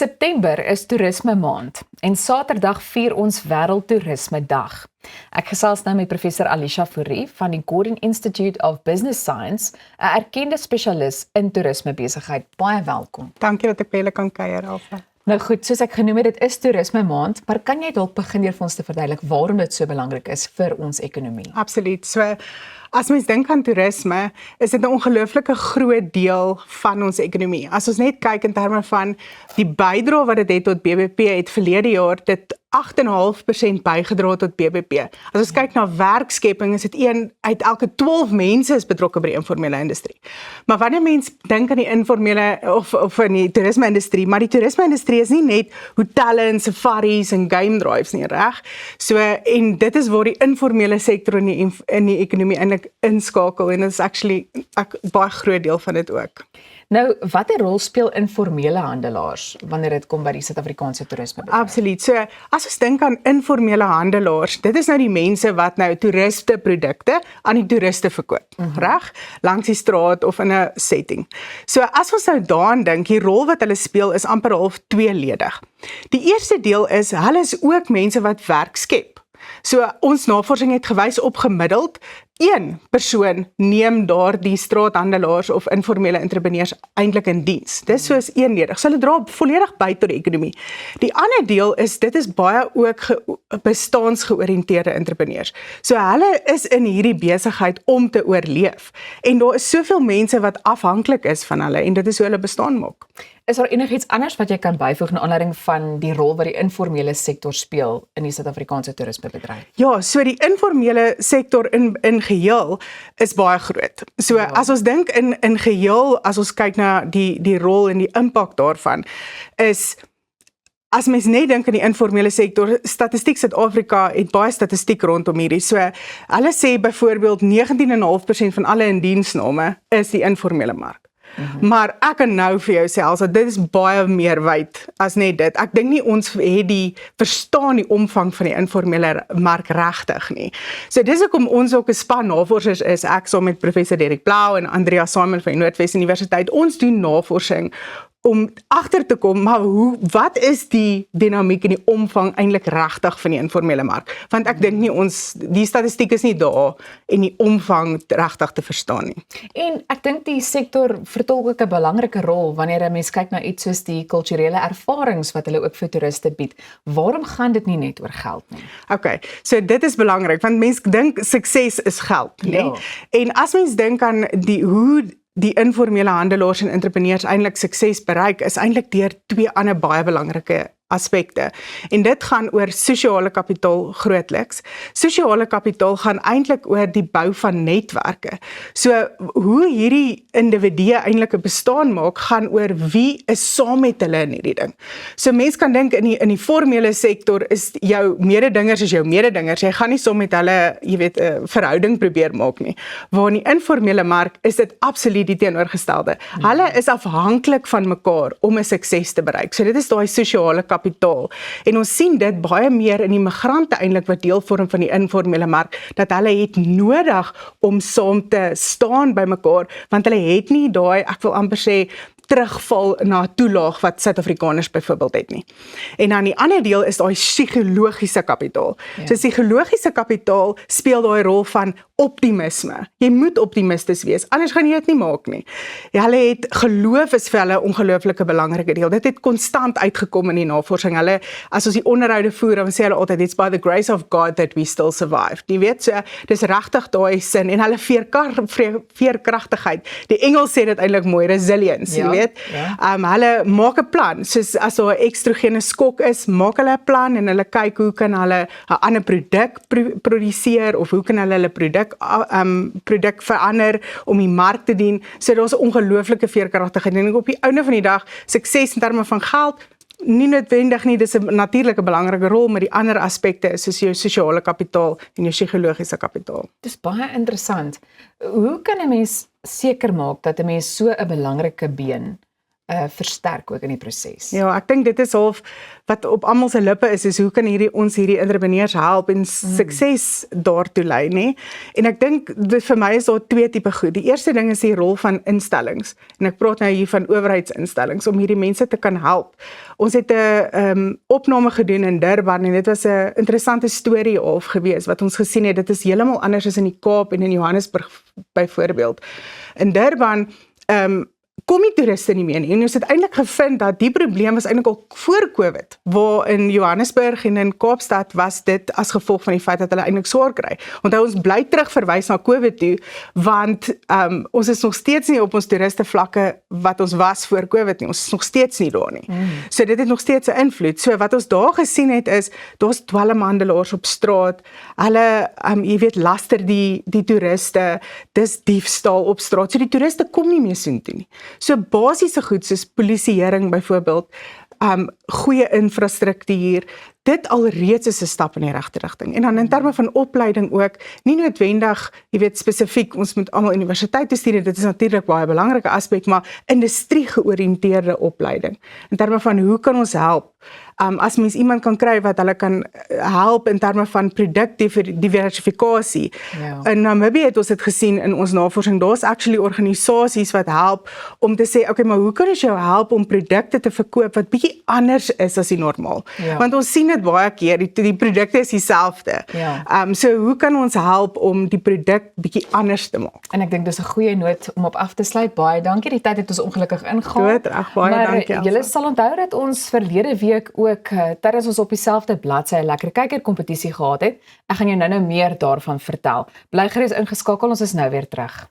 September is toerisme maand en Saterdag vier ons Wêreldtoerisme Dag. Ek gesels nou met professor Alisha Fourie van die Gordon Institute of Business Science, 'n erkende spesialis in toerisme besigheid. Baie welkom. Dankie dat ek by julle kan kuier, Alfa. Nou goed, soos ek genoem het, dit is toerisme maand, maar kan jy dalk begin deur vir ons te verduidelik waarom dit so belangrik is vir ons ekonomie? Absoluut. So, as mens dink aan toerisme, is dit 'n ongelooflike groot deel van ons ekonomie. As ons net kyk in terme van die bydrae wat dit het tot BBP, het verlede jaar dit 8,5% bygedra tot BBP. As ons kyk na werkskepping, is dit 1 uit elke 12 mense is betrokke by die informele industrie. Maar wanneer mens dink aan die informele of in die toerisme-industrie, maar die toerisme-industrie is nie net hotelle en safaris en game drives nie, reg? So, en dit is waar die informele sektor in die ekonomie eintlik inskakel, en dit is actually 'n baie groot deel van dit ook. Nou, watter rol speel informele handelaars wanneer dit kom by die Suid-Afrikaanse toerisme? Absoluut. So, as ons dink aan informele handelaars, dit is nou die mense wat nou toeriste produkte aan die toeriste verkoop, reg? Langs die straat of in 'n setting. So, as ons nou daaraan dink, die rol wat hulle speel is amper half tweeledig. Die eerste deel is, hulle is ook mense wat werk skep. So, ons navorsing het gewys op gemiddeld, 1 persoon neem daardie straathandelaars of informele entrepreneurs eintlik in diens. Dis soos eenledig. So hulle dra volledig by tot die ekonomie. Die ander deel is, dit is baie ook bestaansgeoriënteerde entrepreneurs. So hulle is in hierdie besigheid om te oorleef. En daar is soveel mense wat afhanklik is van hulle, en dit is hoe hulle bestaan maak. Is daar enigiets anders wat jy kan byvoeg na aanleiding van die rol wat die informele sektor speel in die Suid-Afrikaanse toerismebedryf? Ja, so die informele sektor in geheel is baie groot. So as ons dink in geheel, as ons kyk na die rol en die impak daarvan, is, as mens net dink aan die informele sektor, Statistiek Suid-Afrika het baie statistiek rondom hierdie. So hulle sê byvoorbeeld 19,5% van alle indiensname is die informele mark. Maar ek kan nou vir jou sê, also, dit is baie meer wyd as net dit. Ek dink nie ons het verstaan die omvang van die informele mark regtig nie. So dis hoekom ons ook 'n span navorsers is, ek saam met professor Derek Blau en Andrea Simon van die Noordwes Universiteit. Ons doen navorsing om agter te kom, maar wat is die dinamiek en die omvang eintlik regtig van die informele mark? Want ek dink nie die statistiek is nie daar en die omvang regtig te verstaan nie. En ek dink die sektor vertolk ook 'n belangrike rol wanneer 'n mens kyk na iets soos die kulturele ervarings wat hulle ook vir toeriste bied. Waarom gaan dit nie net oor geld nie? Okay, so dit is belangrik, want mense dink sukses is geld, né? Ja. En as mens dink aan hoe die informele handelaars en entrepreneurs eintlik sukses bereik, is eintlik deur 2 ander baie belangrike aspekte. En dit gaan oor sosiale kapitaal grootliks. Sosiale kapitaal gaan eintlik oor die bou van netwerke. So hoe hierdie individue eintlik 'n bestaan maak, gaan oor wie is saam met hulle in hierdie ding. So mense kan dink in die formele sektor is jou mededingers jou mededingers. Jy gaan nie saam met hulle, jy weet, 'n verhouding probeer maak nie. Waar in die informele mark is dit absoluut die teenoorgestelde. Hulle is afhanklik van mekaar om 'n sukses te bereik. So dit is daai sosiale kapitaal. En ons sien dit baie meer in die migrante eintlik wat deel vorm van die informele mark, dat hulle het nodig om saam te staan by mekaar, want hulle het nie daai, ek wil amper sê, terugval na toelaag wat Suid-Afrikaners byvoorbeeld het nie. En dan die ander deel is daai psigologiese kapitaal. Ja. So psigologiese kapitaal speel daai rol van optimisme. Jy moet optimisties wees, anders gaan jy dit nie maak nie. Ja, hulle het geloof is vir hulle 'n ongelooflike belangrike deel. Dit het konstant uitgekom in die navorsing. Hulle, as ons die onderhoude voer, dan sê hulle altyd, it's by the grace of God that we still survive. Jy weet, so dis regtig daai sin, en hulle veerkragtigheid. Die Engels sê dit eintlik mooi, resilience, jy weet. Ja. Hulle maak 'n plan, soos as daar 'n ekstrogene skok is, maak hulle 'n plan en hulle kyk hoe kan hulle 'n ander produk produseer, of hoe kan hulle produk verander om die mark te dien. So daar's 'n ongelooflike veerkragtigheid, en op die einde van die dag, sukses in terme van geld, nie noodwendig nie, dis 'n natuurlike belangrike rol, maar die ander aspekte is soos jou sosiale kapitaal en jou psigologiese kapitaal. Dis baie interessant. Hoe kan 'n mens seker maak dat 'n mens so 'n belangrike been versterk ook in die proses. Ja, ek dink dit is half wat op almal se lippe is hoe kan ons hierdie entrepreneurs help en sukses daartoe lei, nê? En ek dink vir my is daar twee tipe goed. Die eerste ding is die rol van instellings. En ek praat nou hier van owerheidsinstellings om hierdie mense te kan help. Ons het 'n opname gedoen in Durban en dit was 'n interessante storie of gewees wat ons gesien het. Dit is heeltemal anders as in die Kaap en in Johannesburg byvoorbeeld. In Durban kom die toeriste nie meer nie. En ons het eintlik gevind dat die probleem was eintlik al voor COVID, waar in Johannesburg en in Kaapstad was dit as gevolg van die feit dat hulle eintlik swaar kry. Onthou ons bly terugverwys na COVID toe, want ons is nog steeds nie op ons toeriste vlakke wat ons was voor COVID nie. Ons is nog steeds nie daar nie. So dit het nog steeds 'n invloed. So wat ons daar gesien het is, daar's dwelmhandelaars op straat. Hulle jy weet laster die toeriste, dis diefstal op straat. So die toeriste kom nie meer soontoe nie. So basiese goed soos polisieering byvoorbeeld, goeie infrastruktuur, dit alreeds is 'n stap in die regte rigting. En dan in terme van opleiding ook, nie noodwendig, jy weet spesifiek, ons moet almal universiteit toe stuur, dit is natuurlik baie belangrike aspek, maar industrie georiënteerde opleiding. In terme van hoe kan ons help? As mens iemand kan kry wat hulle kan help in terme van produkdiversifikasie. Ja. In Namibië het ons dit gesien in ons navorsing, daar's actually organisasies wat help om te sê, okay, maar hoe kan ons jou help om produkte te verkoop wat bietjie anders is as die normaal? Ja. Want ons sien dit baie keer, die produkte is dieselfde. Ja. So hoe kan ons help om die produk bietjie anders te maak? En ek dink dis 'n goeie noot om op af te sluit. Baie dankie. Die tyd het ons ongelukkig ingehaal. Doodreg, baie dankie, Maar julle Elsa. sal onthou dat ons verlede week ook terwyl ons op dieselfde bladsy 'n lekker kykerkompetisie gehad het. Ek gaan jou nou meer daarvan vertel. Bly gerus ingeskakel, ons is nou weer terug.